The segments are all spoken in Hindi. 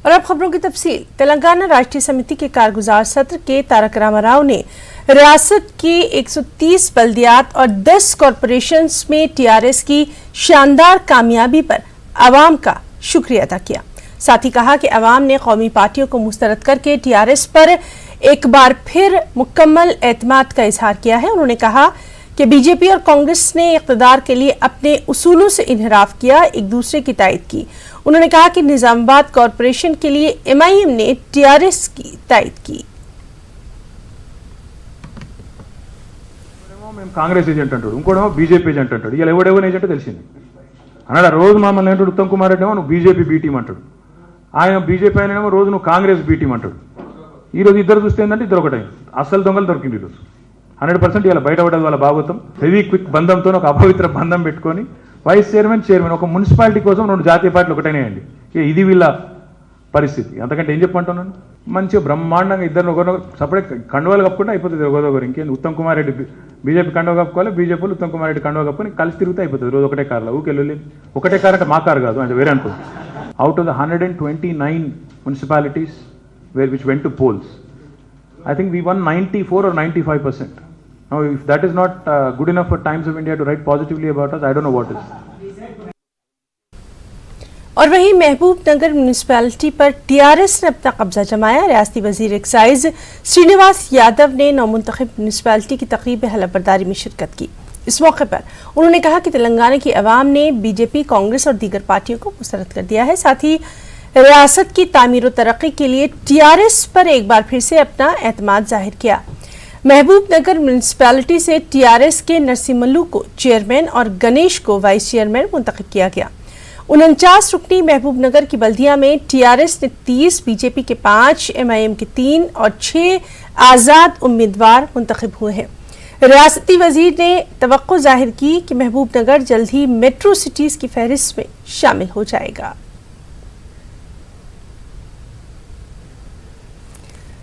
और अब खबरों की तफसील। तेलंगाना राष्ट्रीय समिति के कारगुजार सत्र के तारक रामाराव ने रियासत की 130 बल्दियात और 10 कॉरपोरेशंस में टीआरएस की शानदार कामयाबी पर आवाम का शुक्रिया अदा किया। साथ ही कहा कि आवाम ने कौमी पार्टियों को मुस्तरद करके टीआरएस पर एक बार फिर मुकम्मल एतमाद का इजहार किया है। उन्होंने कहा कि बीजेपी और कांग्रेस ने इक़्तिदार के लिए अपने उसूलों से इनहराफ किया, एक दूसरे की तायद की। उन्होंने कहा कि निजामाबाद कॉरपोरेशन के लिए एमआईएम ने टीआरएस की तायद की। కాంగ్రెస్ ఏజెంట్ అంటాడు, ఇంకోడేమో బీజేపీ ఏజెంట్ అంటాడు. ఇలా ఎవడెవరు ఏజెంట్ తెలిసింది అన్నాడు. రోజు మమ్మల్ని అంటాడు ఉత్తమ్ కుమార్ రెడ్డి ఏమో నువ్వు బీజేపీ బీ టీం అంటాడు, ఆయన బీజేపీ ఆయనేమో రోజు నువ్వు కాంగ్రెస్ బీ టీం అంటాడు. ఈ రోజు ఇద్దరు చూస్తే ఏంటంటే ఇద్దరు ఒకటే అసలు దొంగలు దొరికింది. ఈరోజు 100% ఇలా బయటపడేది వాళ్ళ భాగవతం. హెవీ క్విక్ బంధంతో ఒక అపవిత్ర బంధం పెట్టుకొని వైస్ చైర్మన్ ఒక మున్సిపాలిటీ కోసం 2 జాతీయ పార్టీలు ఒకటేనేయండి. ఇది వీళ్ళ పరిస్థితి. అంతకంటే ఏం చెప్పంటున్నాను. మంచిగా బ్రహ్మాండంగా ఇద్దరు ఒకరు సపరేట్ కండువాలు కప్పుకుంటే అయిపోతుంది. ఒకరొకరు ఇంకేంది. ఉత్తమ్ కుమార్ రెడ్డి బీజేపీ కండువ కప్పుకోవాలి, బీజేపీలు ఉత్తమ్ కుమార్ రెడ్డి కండువ కప్పుకొని కలిసి తిరుగుతూ అయిపోతుంది. రోజు ఒకటే కార్లో ఊకెళ్ళి ఒకటే కార్ అంటే మా కారు కాదు, అంటే వేరే అనుకో. Out of the 129 municipalities which went to polls, I think we won 94 or 95%. Now if that is not good enough for Times of India to write positively about us, I don't know what is. और वहीं महबूब नगर म्यूनिसिपैलिटी पर टीआरएस ने अपना कब्जा जमाया। रियासती वजीर एक्साइज श्रीनिवास यादव ने नौमुंतखब म्यूनिसिपैलिटी की तकरीब हलफबरदारी में शिरकत की। इस मौके पर उन्होंने कहा कि तेलंगाना की अवाम ने बीजेपी, कांग्रेस और दीगर पार्टियों को मुस्तरद कर दिया है। साथ ही रियासत की तामीर और तरक्की के लिए टीआरएस पर एक बार फिर से अपना एतमाद जाहिर किया। महबूब नगर म्यूनिसिपैलिटी से टीआरएस के नरसिम्हल्लू को चेयरमैन और गणेश को वाइस चेयरमैन मुंतखब किया गया। 49 रुकनी महबूब नगर की बल्दिया में टीआरएस ने 30, बीजेपी के 5, एमआईएम के 3 और 6 आज़ाद उम्मीदवार मुंतखब हुए हैं। रियासती वजीर ने तवक्को जाहिर की कि महबूब नगर जल्द ही मेट्रो सिटीज की फहरिस्त में शामिल हो जाएगा।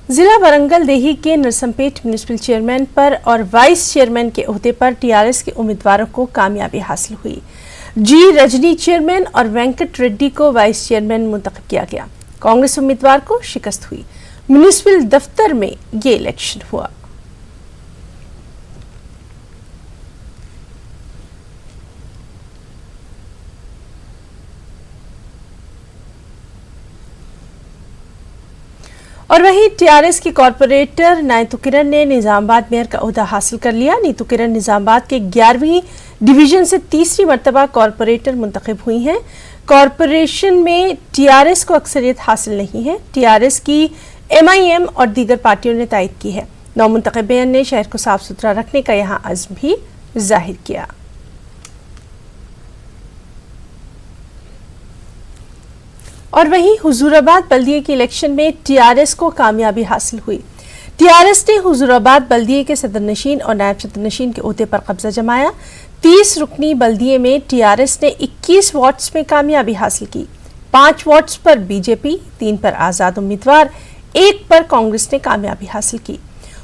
जिला वरंगल देही के नरसमपेट म्यूनिसिपल चेयरमैन पर और वाइस चेयरमैन के ओहदे पर टीआरएस के उम्मीदवारों को कामयाबी हासिल हुई। जी रजनी चेयरमैन और वेंकट रेड्डी को वाइस चेयरमैन मुंतखब किया गया। कांग्रेस उम्मीदवार को शिकस्त हुई। म्यूनिसिपल दफ्तर में ये इलेक्शन हुआ। और वहीं टीआरएस की कॉरपोरेटर नीतू किरण ने निजामाबाद मेयर का ओहदा हासिल कर लिया। नीतू किरण निजामाबाद के 11वीं डिवीजन से तीसरी मरतबा कॉरपोरेटर मुंतखब हुई हैं। कॉरपोरेशन में टीआरएस को अक्सरियत हासिल नहीं है। टीआरएस की एमआईएम और दीगर पार्टियों ने तायद की है। नौमुंतखब मेयर ने शहर को साफ सुथरा रखने का यहाँ अज़्म भी जाहिर किया। और वहीं हुजूराबाद बल्दिये के इलेक्शन में टीआरएस को कामयाबी हासिल हुई। टीआरएस ने हुजूराबाद बल्दिये के सदरनशीन और नायब सदरनशीन के ओहदे पर कब्जा जमाया। 30 रुकनी बल्दिये में टीआरएस ने 21 वार्ड्स में कामयाबी हासिल की। 5 वार्ड्स पर बीजेपी, 3 पर आज़ाद उम्मीदवार, 1 पर कांग्रेस ने कामयाबी हासिल की।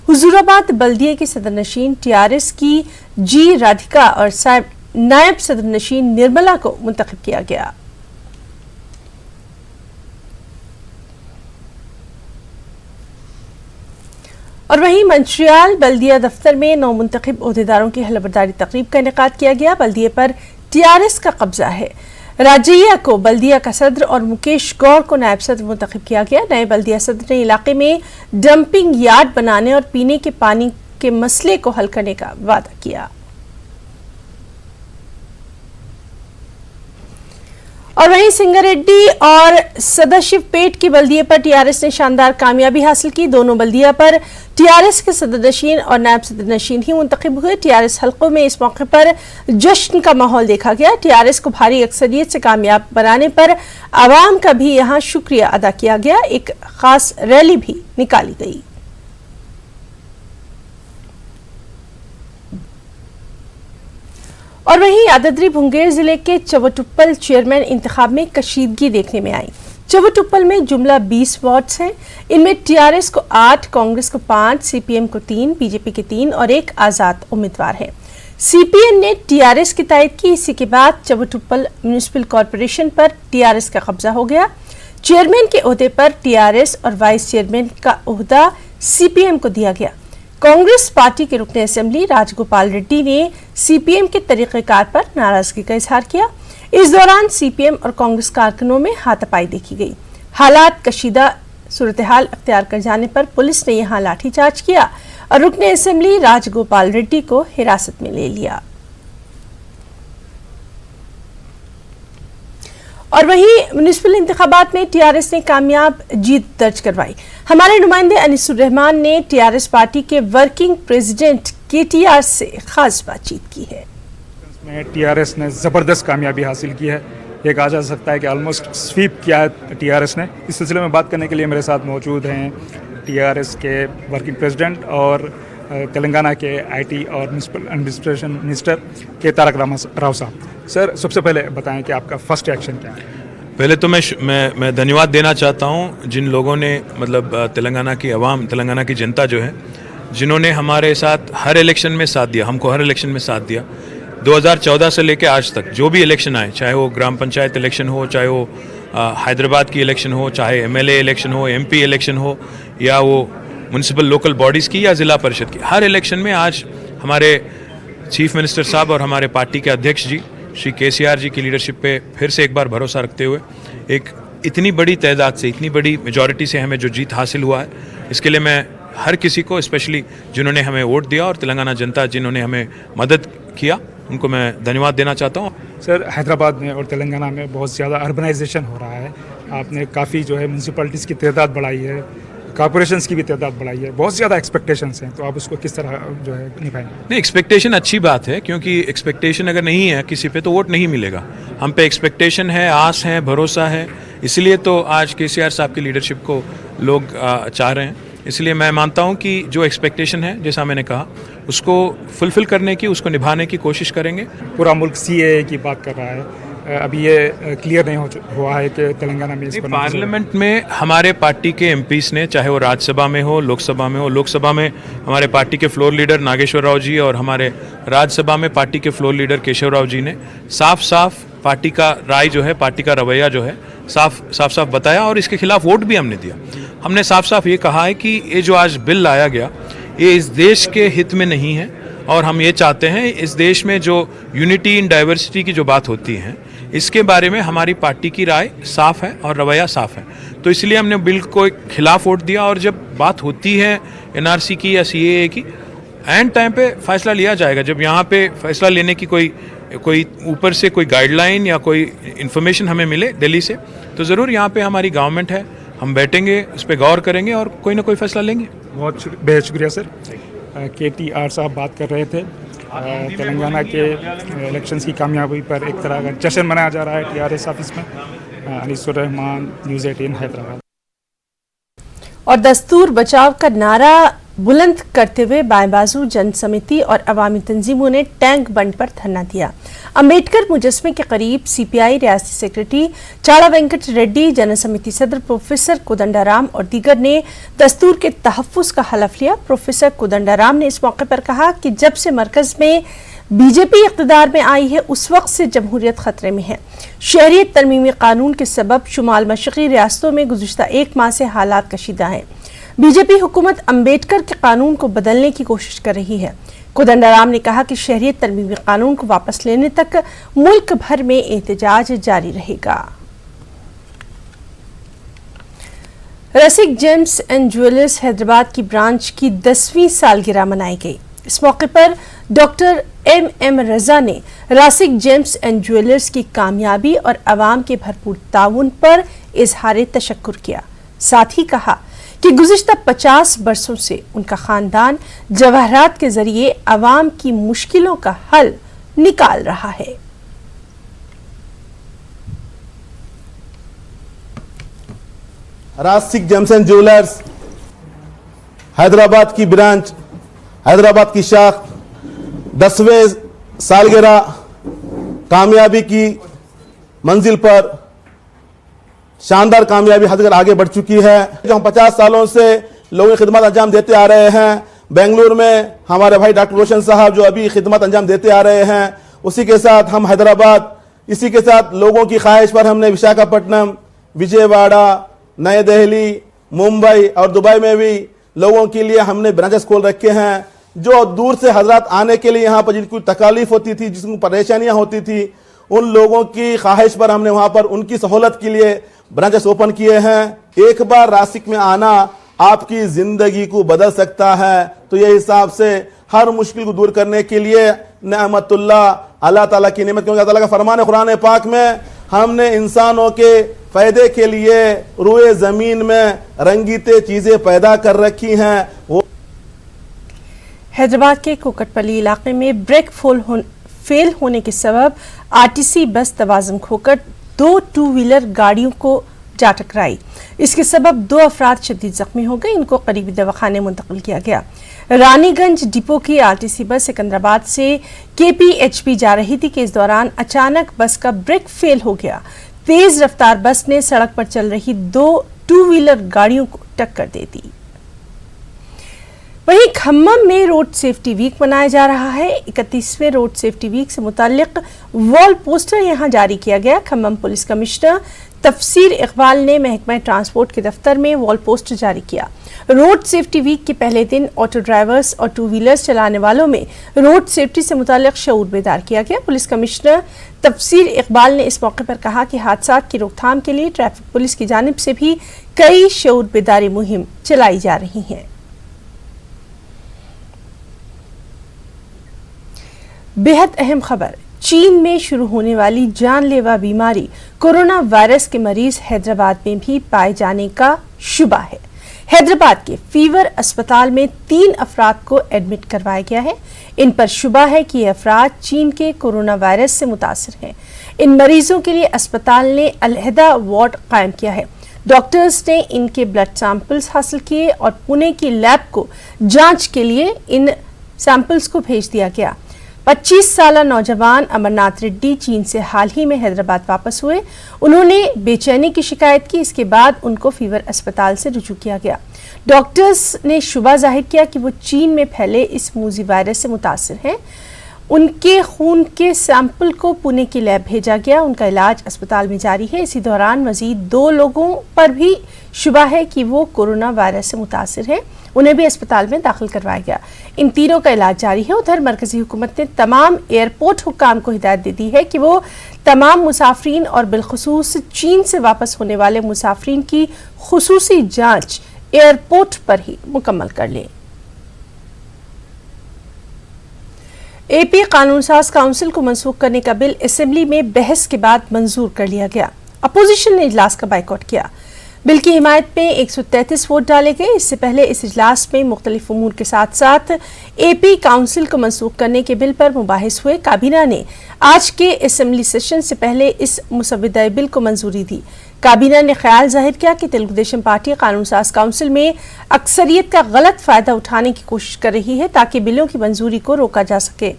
हुजूराबाद बल्दिये के सदरनशीन टीआरएस की जी राधिका और नायब सदरनशीन निर्मला को मुंतखब किया गया। और वहीं मंचियाल बल्दिया दफ्तर में नौमुंतखब ओहदेदारों की हलफबरदारी तकरीब का इनेकाद किया गया। बल्दिये पर टीआरएस का कब्जा है। राजैया को बल्दिया का सदर और मुकेश गौर को नायब सदर मुंतखब किया गया। नए बल्दिया सदर ने इलाके में डंपिंग यार्ड बनाने और पीने के पानी के मसले को हल करने का वादा किया। और वहीं सिंगारेड्डी और सदाशिवपेट की बल्दिये पर टीआरएस ने शानदार कामयाबी हासिल की। दोनों बल्दिया पर टीआरएस के सदरनशीन और नायब सदरनशीन ही मुंतखब हुए। टीआरएस हलकों में इस मौके पर जश्न का माहौल देखा गया। टीआरएस को भारी अक्सरियत से कामयाब बनाने पर आवाम का भी यहाँ शुक्रिया अदा किया गया। एक खास रैली भी निकाली गई। और वहीं यादाद्री भुंगेर जिले के चवटुप्पल चेयरमैन इंतखाब में कशीदगी देखने में आई। चवटुप्पल में जुमला 20 वार्ड्स हैं। इनमें टीआरएस को 8, कांग्रेस को 5, सीपीएम को 3, बीजेपी के 3 और 1 आज़ाद उम्मीदवार है। सीपीएम ने टीआरएस की तायद की। इसी के बाद चवटुप्पल म्यूनिसिपल कॉरपोरेशन पर टीआरएस का कब्जा हो गया। चेयरमैन के ओहदे पर टीआरएस और वाइस चेयरमैन का ओहदा सीपीएम को दिया गया। कांग्रेस पार्टी के रुकने असेंबली राजगोपाल रेड्डी ने सीपीएम के तरीक़ेकार पर नाराजगी का इजहार किया। इस दौरान सीपीएम और कांग्रेस कारकुनों में हाथापाई देखी गई। हालात कशीदा सूरत-ए-हाल अख्तियार कर जाने पर पुलिस ने यहां लाठीचार्ज किया और रुकने असेंबली राजगोपाल रेड्डी को हिरासत में ले लिया। और वहीं म्युनिसिपल इंतखाबात में टीआरएस ने कामयाब जीत दर्ज करवाई। हमारे नुमाइंदे अनीसुर रहमान ने टीआरएस पार्टी के वर्किंग प्रेसिडेंट केटीआर से खास बातचीत की है। में टीआरएस ने ज़बरदस्त कामयाबी हासिल की है। ये कहा जा सकता है कि ऑलमोस्ट स्वीप किया है टीआरएस ने। इस सिलसिले में बात करने के लिए मेरे साथ मौजूद हैं टीआरएस के वर्किंग प्रेसिडेंट और तेलंगाना के आईटी और म्युनिसिपल एडमिनिस्ट्रेशन मिनिस्टर के तारक राव साहब। सर, सबसे पहले बताएं कि आपका फर्स्ट एक्शन क्या है? पहले तो मैं धन्यवाद देना चाहता हूं जिन लोगों ने मतलब तेलंगाना की आवाम, तेलंगाना की जनता जो है, जिन्होंने हमारे साथ हर इलेक्शन में साथ दिया, हमको हर इलेक्शन में साथ दिया। 2014 से लेकर आज तक जो भी इलेक्शन आए, चाहे वो ग्राम पंचायत इलेक्शन हो, चाहे वो हैदराबाद की इलेक्शन हो, चाहे एमएलए इलेक्शन हो, एमपी इलेक्शन हो, या वो म्युनिसिपल लोकल बॉडीज़ की या ज़िला परिषद की, हर इलेक्शन में आज हमारे चीफ मिनिस्टर साहब और हमारे पार्टी के अध्यक्ष जी श्री केसीआर जी की लीडरशिप पे फिर से एक बार भरोसा रखते हुए एक इतनी बड़ी तादाद से, इतनी बड़ी मेजॉरिटी से हमें जो जीत हासिल हुआ है, इसके लिए मैं हर किसी को, स्पेशली जिन्होंने हमें वोट दिया और तेलंगाना जनता जिन्होंने हमें मदद किया, उनको मैं धन्यवाद देना चाहता हूँ। सर, हैदराबाद में और तेलंगाना में बहुत ज़्यादा अर्बनाइजेशन हो रहा है। आपने काफ़ी जो है म्यूनसिपैलिटीज़ की तादाद बढ़ाई है, कॉर्पोरेशंस की भी तादाद बढ़ाई है, बहुत ज़्यादा एक्सपेक्टेशंस हैं, तो आप उसको किस तरह जो है निभाएंगे? नहीं, एक्सपेक्टेशन अच्छी बात है, क्योंकि एक्सपेक्टेशन अगर नहीं है किसी पे तो वोट नहीं मिलेगा। हम पे एक्सपेक्टेशन है, आस है, भरोसा है, इसलिए तो आज केसीआर साहब की लीडरशिप को लोग चाह रहे हैं। इसलिए मैं मानता हूं कि जो एक्सपेक्टेशन है, जैसा मैंने कहा, उसको फुलफिल करने की, उसको निभाने की कोशिश करेंगे। पूरा मुल्क सीएए की बात कर रहा है, अभी ये क्लियर नहीं हुआ है कि तेलंगाना में इस पर पार्लियामेंट में हमारे पार्टी के एमपीज ने, चाहे वो राज्यसभा में हो, लोकसभा में हो, लोकसभा में हमारे पार्टी के फ्लोर लीडर नागेश्वर राव जी और हमारे राज्यसभा में पार्टी के फ्लोर लीडर केशव राव जी ने साफ साफ पार्टी का राय जो है, पार्टी का रवैया जो है, साफ बताया और इसके खिलाफ वोट भी हमने दिया। हमने साफ साफ ये कहा है कि ये जो आज बिल लाया गया, ये इस देश के हित में नहीं है और हम ये चाहते हैं इस देश में जो यूनिटी इन डाइवर्सिटी की जो बात होती है, इसके बारे में हमारी पार्टी की राय साफ है और रवैया साफ है। तो इसलिए हमने बिल को खिलाफ वोट दिया और जब बात होती है एनआरसी की या सीएए की, एंड टाइम पे फैसला लिया जाएगा। जब यहाँ पे फैसला लेने की कोई ऊपर से कोई गाइडलाइन या कोई इन्फॉर्मेशन हमें मिले दिल्ली से, तो ज़रूर यहाँ पे हमारी गवर्नमेंट है, हम बैठेंगे, उस पर गौर करेंगे और कोई ना कोई फैसला लेंगे। बहुत बेहद शुक्रिया सर। केटीआर साहब बात कर रहे थे। तेलंगाना के इलेक्शंस की कामयाबी पर एक तरह का जश्न मनाया जा रहा है टीआरएस ऑफिस में। अनीसुर रहमान, न्यूज़ 18 हैदराबाद। और दस्तूर बचाव का नारा बुलंद करते हुए बाएं बाजू जन समिति और अवामी तंजीमों ने टैंक बंड पर धरना दिया। अम्बेडकर मुजस्मे के करीब सीपीआई रियासती सेक्रेटरी चाड़ा वेंकट रेड्डी, जन समिति सदर प्रोफेसर कोदंडाराम और दीगर ने दस्तूर के तहफ्फुज का हलफ लिया। प्रोफेसर कोदंडाराम ने इस मौके पर कहा कि जब से मरकज में बीजेपी इक़्तिदार में आई है, उस वक्त से जमहूरियत खतरे में है। शहरियत तरमीमी कानून के सबब शुमाल मशरक़ी रियासतों में गुज़िश्ता एक माह से हालात कशीदा हैं। बीजेपी हुकूमत अम्बेडकर के कानून को बदलने की कोशिश कर रही है। कोदंडाराम ने कहा कि शहरियत तरमीमी कानून को वापस लेने तक मुल्क भर में एहतजाज जारी रहेगा। रसिक जेम्स एंड ज्वेलर्स हैदराबाद की ब्रांच की 10वीं सालगिरह मनाई गई। इस मौके पर डॉक्टर एम रजा ने रसिक जेम्स एंड ज्वेलर्स की कामयाबी और आवाम के भरपूर ताउन पर इजहार तशक्कुर किया। साथ ही कहा कि गुज़िश्ता 50 बरसों से उनका खानदान जवाहरात के जरिए अवाम की मुश्किलों का हल निकाल रहा है। रासिक जेम्स एंड ज्वेलर्स हैदराबाद की ब्रांच, हैदराबाद की शाख 10वें सालगिरह कामयाबी की मंजिल पर शानदार कामयाबी हासिल कर आगे बढ़ चुकी है। जो हम 50 सालों से लोगों की खिदमत अंजाम देते आ रहे हैं, बेंगलुरु में हमारे भाई डॉक्टर रोशन साहब जो अभी खिदमत अंजाम देते आ रहे हैं, उसी के साथ हम हैदराबाद, इसी के साथ लोगों की ख्वाहिश पर हमने विशाखापट्टनम, विजयवाड़ा, नई दिल्ली, मुंबई और दुबई में भी लोगों के लिए हमने ब्रांचेस खोल रखे हैं। जो दूर से हजरत आने के लिए यहाँ पर जिनको तकलीफ होती थी, जिनको परेशानियां होती थी, उन लोगों की ख्वाहिश पर हमने वहाँ पर उनकी सहूलत के लिए ब्रांचेस ओपन किए हैं। एक बार नासिक में आना आपकी जिंदगी को बदल सकता है। तो ये हिसाब से हर मुश्किल को दूर करने के लिए नेमतुल्लाह, अल्लाह ताला की नेमत, क्योंकि अल्लाह का फरमान है कुरान पाक में, हमने इंसानों के फायदे के लिए रुए जमीन में रंगीते चीजें पैदा कर रखी हैं। वो हैदराबाद के कोकटपल्ली इलाके में ब्रेक फेल होने के सबब आरटीसी बस तवाज़ुन खोकर 2 टू-व्हीलर गाड़ियों को जा टकराई। इसके सबब 2 अफराद शदीद जख्मी हो गए। इनको करीबी दवाखाने मुंतकिल किया गया। रानीगंज डिपो की आरटीसी बस सिकंदराबाद से केपीएचपी जा रही थी कि इस दौरान अचानक बस का ब्रेक फेल हो गया। तेज रफ्तार बस ने सड़क पर चल रही 2 टू-व्हीलर गाड़ियों को टक्कर दे दी। वहीं खम्मम में रोड सेफ्टी वीक मनाया जा रहा है। 31वें रोड सेफ्टी वीक से मुताल्लिक वॉल पोस्टर यहां जारी किया गया। खम्मम पुलिस कमिश्नर तफसीर इकबाल ने महकमा ट्रांसपोर्ट के दफ्तर में वॉल पोस्टर जारी किया। रोड सेफ्टी वीक के पहले दिन ऑटो ड्राइवर्स और टू व्हीलर्स चलाने वालों में रोड सेफ्टी से मुताल्लिक शऊर बेदार किया गया। पुलिस कमिश्नर तफसीर इकबाल ने इस मौके पर कहा कि हादसा की रोकथाम के लिए ट्रैफिक पुलिस की जानिब से भी कई शऊर बेदारी मुहिम चलाई जा रही हैं। बेहद अहम खबर, चीन में शुरू होने वाली जानलेवा बीमारी कोरोना वायरस के मरीज हैदराबाद में भी पाए जाने का शुबा है। हैदराबाद के फीवर अस्पताल में 3 अफराद को एडमिट करवाया गया है। इन पर शुबा है कि ये अफराद चीन के कोरोना वायरस से मुतासिर हैं। इन मरीजों के लिए अस्पताल ने अलहदा वार्ड कायम किया है। डॉक्टर्स ने इनके ब्लड सैंपल्स हासिल किए और पुणे की लैब को जांच के लिए इन सैंपल्स को भेज दिया गया। 25 साल नौजवान अमरनाथ रेड्डी चीन से हाल ही में हैदराबाद वापस हुए। उन्होंने बेचैनी की शिकायत की। इसके बाद उनको फीवर अस्पताल से रुजू किया गया। डॉक्टर्स ने शुबा जाहिर किया कि वो चीन में फैले इस मूजी वायरस से मुतासिर हैं। उनके खून के सैंपल को पुणे की लैब भेजा गया। उनका इलाज अस्पताल में जारी है। इसी दौरान मजीद 2 लोगों पर भी शुबा है कि वो कोरोना वायरस से मुतासिर हैं। उन्हें भी अस्पताल में दाखिल करवाया गया। इन तीनों का इलाज जारी है। उधर मरकजी हुकूमत ने तमाम एयरपोर्ट हुक्काम को हिदायत दे दी है कि वो तमाम मुसाफरीन और बिलखुसूस चीन से वापस होने वाले मुसाफरीन की खुसूसी जांच एयरपोर्ट पर ही मुकम्मल कर लें। एपी कानून साज काउंसिल को मनसूख करने का बिल असेंबली में बहस के बाद मंजूर कर लिया गया। अपोजिशन ने इजलास का बाइकआउट किया। बिल की हिमायत में 133 वोट डाले गए। इससे पहले इस इजलास में मुख्तलिफ उमूर के साथ साथ एपी काउंसिल को मनसूख करने के बिल पर मुबाहिस हुए। काबीना ने आज के असेंबली सेशन से पहले इस मुसव्वदा बिल को मंजूरी दी। काबीना ने ख्याल जाहिर किया कि तेलुगु देशम पार्टी कानून साज काउंसिल में अक्सरियत का गलत फायदा उठाने की कोशिश कर रही है ताकि बिलों की मंजूरी को रोका जा सके।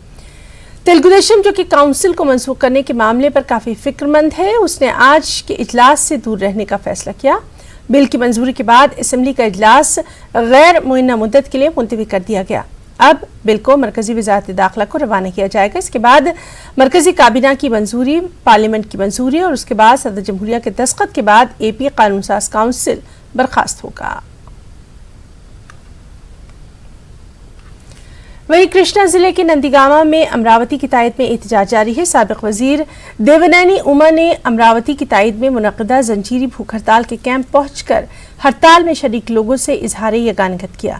तेलुगु देशम, जो कि काउंसिल को मनसूख करने के मामले पर काफी फिक्रमंद है, उसने आज के इजलास से दूर रहने का फैसला किया। बिल की मंजूरी के बाद असेंबली का इजलास गैर मुअय्यना मुद्दत के लिए मुलतवी कर दिया गया। अब बिल को मरकजी वजारत दाखिला को रवाना किया जाएगा। इसके बाद मरकजी काबीना की मंजूरी, पार्लियामेंट की मंजूरी और उसके बाद सदर जमहूरिया के दस्तखत के बाद एपी कानून साज काउंसिल बर्खास्त होगा। वहीं कृष्णा जिले के नंदीगामा में अमरावती की तायद में एहतजाज जारी है। साबिक वजीर देवनैनी उमा ने अमरावती की तायद में मुनक़दा जंजीरी भूख हड़ताल के कैंप पहुंचकर हड़ताल में शरीक लोगों से इजहार यगानगत किया।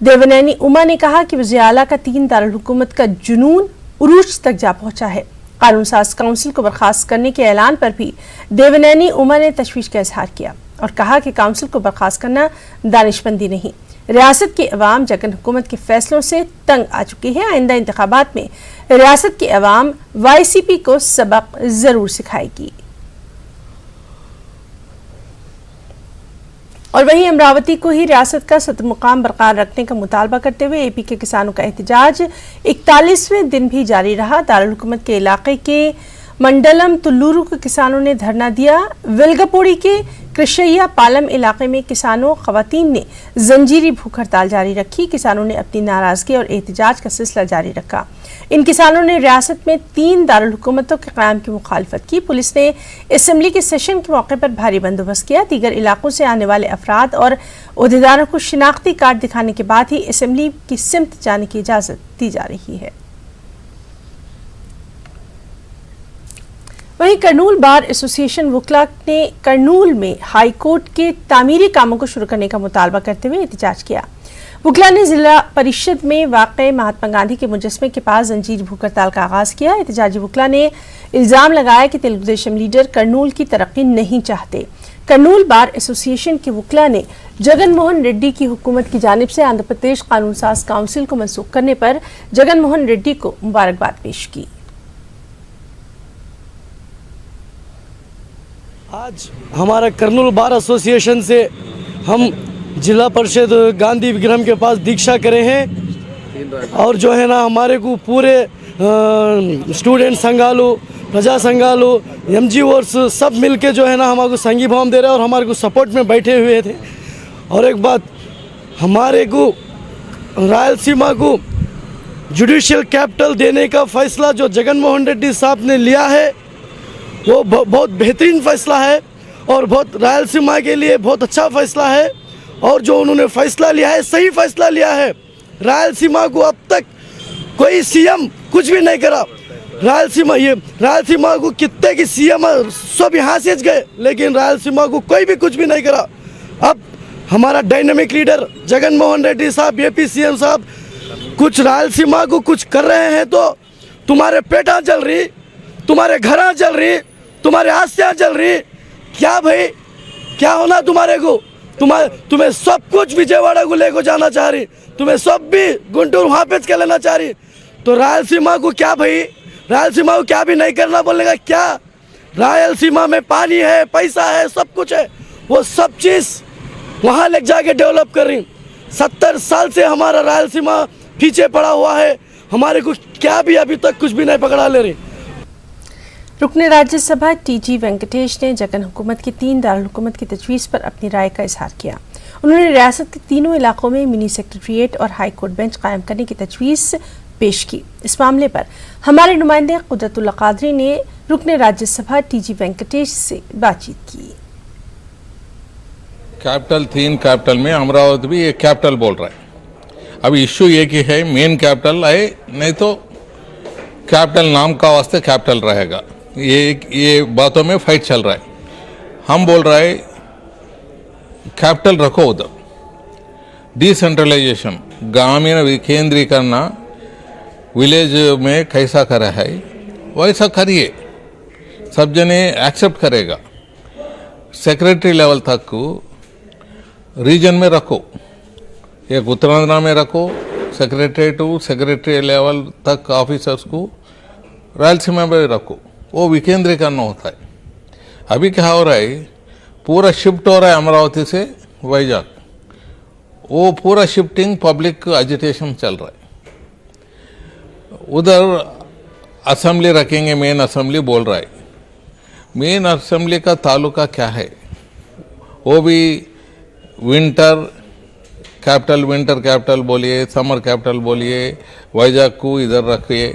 देवनैनी उमा ने कहा कि वज़ीर आला का 3 दारुल हुकूमत का जुनून उरूज तक जा पहुंचा है। कानून साज काउंसिल को बर्खास्त करने के ऐलान पर भी देवनैनी उमा ने तशवीश का इजहार किया और कहा कि काउंसिल को बर्खास्त करना दानिशमंदी नहीं, रियासत की अवाम जगन हुकूमत के फैसलों से तंग आ चुकी है। आइंदा इंतखाबात में रियासत की अवाम वाईसीपी को सबक जरूर सिखाएगी। और वहीं अमरावती को ही रियासत का सदर मुकाम बरकरार रखने का मुतालबा करते हुए एपी के किसानों का एहतजाज 41वें दिन भी जारी रहा। दारुल हुकूमत के इलाके के मंडलम तुल्लूरू के किसानों ने धरना दिया। वेलगापोड़ी के कृषैया पालम इलाके में किसानों खवातीन ने जंजीरी भूख हड़ताल जारी रखी। किसानों ने अपनी नाराजगी और एहतजाज का सिलसिला जारी रखा। इन किसानों ने रियासत में 3 दारुल हुकूमतों के क़याम की मुखालफत की। पुलिस ने असेंबली के सेशन के मौके पर भारी बंदोबस्त किया। दीगर इलाकों से आने वाले अफराद और ओहदेदारों को शिनाख्ती कार्ड दिखाने के बाद ही असेंबली की सिमत जाने की इजाज़त दी जा रही है। वहीं करनूल बार एसोसिएशन वकला ने करनूल में हाई कोर्ट के तामीरी कामों को शुरू करने का मुतालबा करते हुए एहतजाज किया। वकला ने जिला परिषद में वाक़ महात्मा गांधी के मुजस्मे के पास जंजीर भूख हड़ताल का आगाज किया। एहतजाजी वकला ने इल्ज़ाम लगाया कि तेलुगु देशम लीडर करनूल की तरक्की नहीं चाहते। करनूल बार एसोसिएशन के वकला ने जगन मोहन रेड्डी की हुकूमत की जानिब से आंध्र प्रदेश कानून साज काउंसिल को मनसूख करने पर जगन मोहन रेड्डी को मुबारकबाद पेश की। आज हमारा करनूल बार एसोसिएशन से हम जिला परिषद गांधी विग्रह के पास दीक्षा करे हैं और जो है ना हमारे को पूरे स्टूडेंट संघालू, प्रजा संघालू, MGOs सब मिलके जो है ना हमारे को संघी भाव दे रहे हैं और हमारे को सपोर्ट में बैठे हुए थे। और एक बात, हमारे को रायलसीमा को जुडिशियल कैपिटल देने का फैसला जो जगन मोहन रेड्डी साहब ने लिया है वो बहुत बेहतरीन फैसला है और बहुत रायलसीमा के लिए बहुत अच्छा फैसला है। और जो उन्होंने फैसला लिया है सही फैसला लिया है। रायलसीमा को अब तक कोई सीएम कुछ भी नहीं करा। रायलसीमा को कितने की सीएम सब यहाँ से गए लेकिन रायलसीमा को कोई भी कुछ भी नहीं करा। अब हमारा डायनामिक लीडर जगन मोहन रेड्डी साहब, AP CM साहब कुछ रायलसीमा को कुछ कर रहे हैं तो तुम्हारे पेटा जल रही, तुम्हारे घर जल रही, तुम्हारे आस्तियाँ जल रही। क्या भाई, क्या होना तुम्हारे को? तुम्हें सब कुछ विजयवाड़ा को लेकर जाना चाह रही, तुम्हें सब भी गुंटूर वहाँ पे के लेना चाह रही। तो रायलसीमा को क्या भाई, रायलसीमा को क्या भी नहीं करना बोलेगा क्या? रायलसीमा में पानी है, पैसा है, सब कुछ है, वो सब चीज़ वहाँ ले जाके डेवलप कर रही। 70 साल से हमारा रायलसीमा पीछे पड़ा हुआ है, हमारे को क्या भी अभी तक कुछ भी नहीं पकड़ा ले रही। रुकने राज्यसभा TG वेंकटेश ने जगन हुकूमत की 3 दारुल हुकूमत की तजवीज़ पर अपनी राय का इजहार किया। उन्होंने रियासत के तीनों इलाकों में मिनी सेक्रेटरीट और हाई कोर्ट बेंच कायम करने की तजवीज़ पेश की। इस मामले पर हमारे नुमाइंदे कुदरतुल्लाह कादरी ने रुकने राज्यसभा TG वेंकटेश से बातचीत की। कैपिटल 3 कैपिटल में अमरावती भी एक कैपिटल बोल रहा है। अभी इश्यू एक ही है, मेन कैपिटल है, नहीं तो कैपिटल नाम का वास्ते कैपिटल रहेगा। ये बातों में फाइट चल रहा है। हम बोल रहे हैं कैपिटल रखो उधर, डिसेंट्रलाइजेशन, ग्रामीण विकेंद्रीकरण विलेज में कैसा करा है वैसा करिए, सब जने एक्सेप्ट करेगा। सेक्रेटरी लेवल तक रीजन में रखो, एक उत्तरांध्र में रखो सेक्रेटरी लेवल तक ऑफिसर्स को रायलसीमा में रखो, वो विकेंद्रीकरण होता है। अभी क्या हो रहा है, पूरा शिफ्ट हो रहा है अमरावती से वैजाग, वो पूरा शिफ्टिंग पब्लिक एजिटेशन चल रहा है। उधर असेंबली रखेंगे, मेन असेंबली बोल रहा है। मेन असेंबली का तालुका क्या है, वो भी विंटर कैपिटल बोलिए, समर कैपिटल बोलिए, वैजाग को इधर रखिए,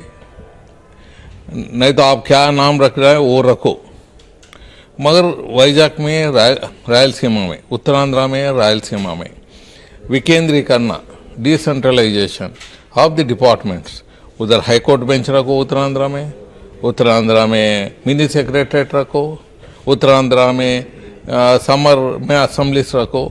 नहीं तो आप क्या नाम रख रहे हैं वो रखो। मगर वैजाग में रायलसीमा में, उत्तरांध्र में रायलसीमा में विकेंद्रीकरण, डिसेंट्रलाइजेशन ऑफ द डिपार्टमेंट्स, उधर हाई कोर्ट बेंच रखो उत्तरांध्र में मिनी सेक्रेटरीट रखो, उत्तरांध्र में समर में असेंबलीज रखो।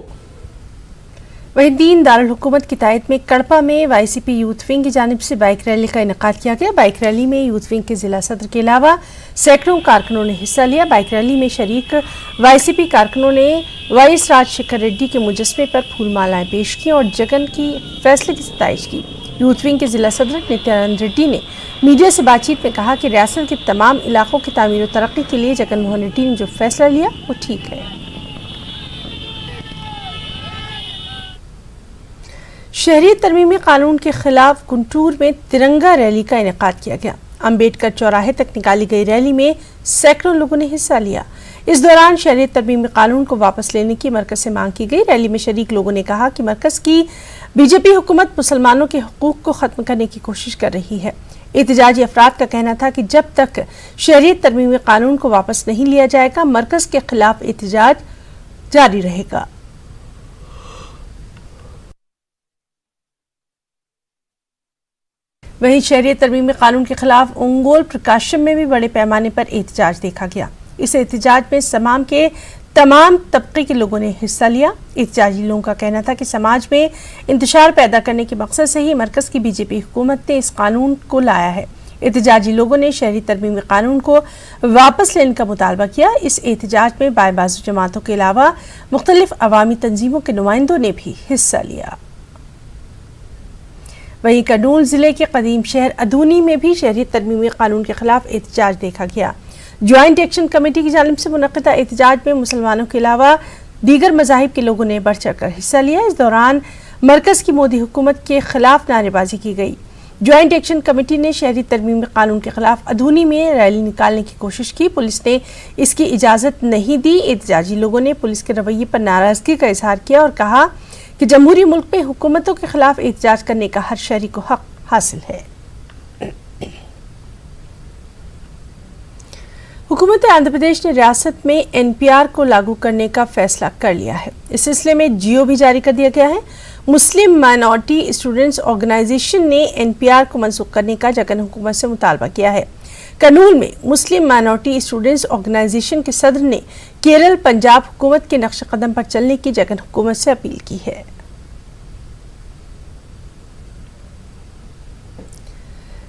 वहीं दीन दारुल हुकूमत की तायद में कड़पा में YCP यूथ विंग की जानिब से बाइक रैली का इनेकाद किया गया। बाइक रैली में यूथ विंग के जिला सदर के अलावा सैकड़ों कारकुनों ने हिस्सा लिया। बाइक रैली में शरीक YCP कारकुनों ने YS राजशेखर रेड्डी के मुजस्मे पर फूलमालाएं पेश की और जगन की फैसले की सताइश की। यूथ विंग के जिला सदर नित्यानंद रेड्डी ने मीडिया से बातचीत में कहा कि रियासत के तमाम इलाकों की तामीर और तरक्की के लिए जगन मोहन रेड्डी ने जो फैसला लिया वो ठीक है। शहरियत तरमीमी कानून के खिलाफ गुंटूर में तिरंगा रैली का इनेकाद किया गया। अम्बेडकर चौराहे तक निकाली गई रैली में सैकड़ों लोगों ने हिस्सा लिया। इस दौरान शरीयत तरमीमी कानून को वापस लेने की मरकज से मांग की गई। रैली में शरीक लोगों ने कहा कि मरकज की बीजेपी हुकूमत मुसलमानों के हुकूक को खत्म करने की कोशिश कर रही है। एहतजाजी अफराद का कहना था कि जब तक शरीयत तरमीमी कानून को वापस नहीं लिया जाएगा, मरकज के खिलाफ एहतजाज जारी रहेगा। वहीं शरीयत तरमीमी कानून के खिलाफ ओंगोल प्रकाशम में भी बड़े पैमाने पर एहतजाज देखा गया। इस एहतजाज में समाज के तमाम तबके के लोगों ने हिस्सा लिया। एहतजाजी लोगों का कहना था कि समाज में इंतशार पैदा करने के मकसद से ही मरकज की बीजेपी हुकूमत ने इस कानून को लाया है। एहतजाजी लोगों ने शहरी तरमीमी कानून को वापस लेने का मुतालबा किया। इस एहतजाज में बाएं बाजू जमातों के अलावा मुख्तलिफ अवामी तंजीमों के नुमाइंदों ने भी हिस्सा लिया। वहीं कर्नूल जिले के कदीम शहर अदूनी में भी शहरी तरमीमी कानून के खिलाफ एहतजाज देखा गया। ज्वाइंट एक्शन कमेटी की जानिब से मुनक़िदा एहतजाज में मुसलमानों के अलावा दीगर मज़ाहिब के लोगों ने बढ़ चढ़कर हिस्सा लिया। इस दौरान मरकज़ की मोदी हुकूमत के खिलाफ नारेबाजी की गई। ज्वाइंट एक्शन कमेटी ने शहरी तरमीमी कानून के खिलाफ अदूनी में रैली निकालने की कोशिश की। पुलिस ने इसकी इजाज़त नहीं दी। एहतजाजी लोगों ने पुलिस के रवैये पर नाराज़गी का इजहार किया और कहा कि जमहूरी मुल्क में हुकूमतों के खिलाफ एहतजाज करने का हर शहरी को हक हासिल है। हुकूमत आंध्र प्रदेश ने रियासत में NPR को लागू करने का फैसला कर लिया है। इस सिलसिले में जियो भी जारी कर दिया गया है। मुस्लिम माइनॉरिटी स्टूडेंट्स ऑर्गेनाइजेशन ने NPR को मनसूख करने का जगन हुकूमत से मुतालबा किया है। कर्नूल में मुस्लिम माइनॉरिटी स्टूडेंट्स ऑर्गेनाइजेशन के सदर ने केरल पंजाब हुकूमत के नक्श कदम पर चलने की जगन हुकूमत से अपील की है।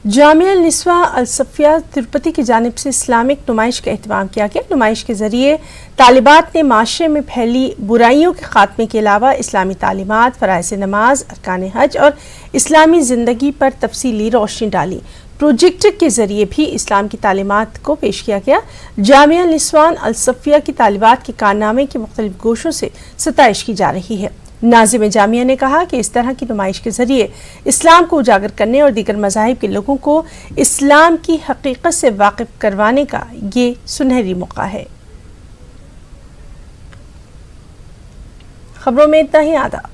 जामिया निस्वा अल सफिया तिरुपति की जानिब से इस्लामिक नुमाइश का एहतमाम किया गया। नुमाइश के जरिए तालिबात ने माशरे में फैली बुराइयों के खात्मे के अलावा इस्लामी तालीमात, फ़राइज़ नमाज, अरकान हज और इस्लामी ज़िंदगी पर तफसीली रोशनी डाली। प्रोजेक्ट के जरिए भी इस्लाम की तालीमात को पेश किया गया। जामिया निस्वान अल सफिया की तालिबात के कारनामे की मुख्तलिफ गोशों से सताइश की जा रही है। नाज़िम जामिया ने कहा कि इस तरह की नुमाइश के जरिए इस्लाम को उजागर करने और दीगर मज़ाहिब के लोगों को इस्लाम की हकीकत से वाकिफ करवाने का ये सुनहरी मौका है। खबरों में इतना ही। आदाब।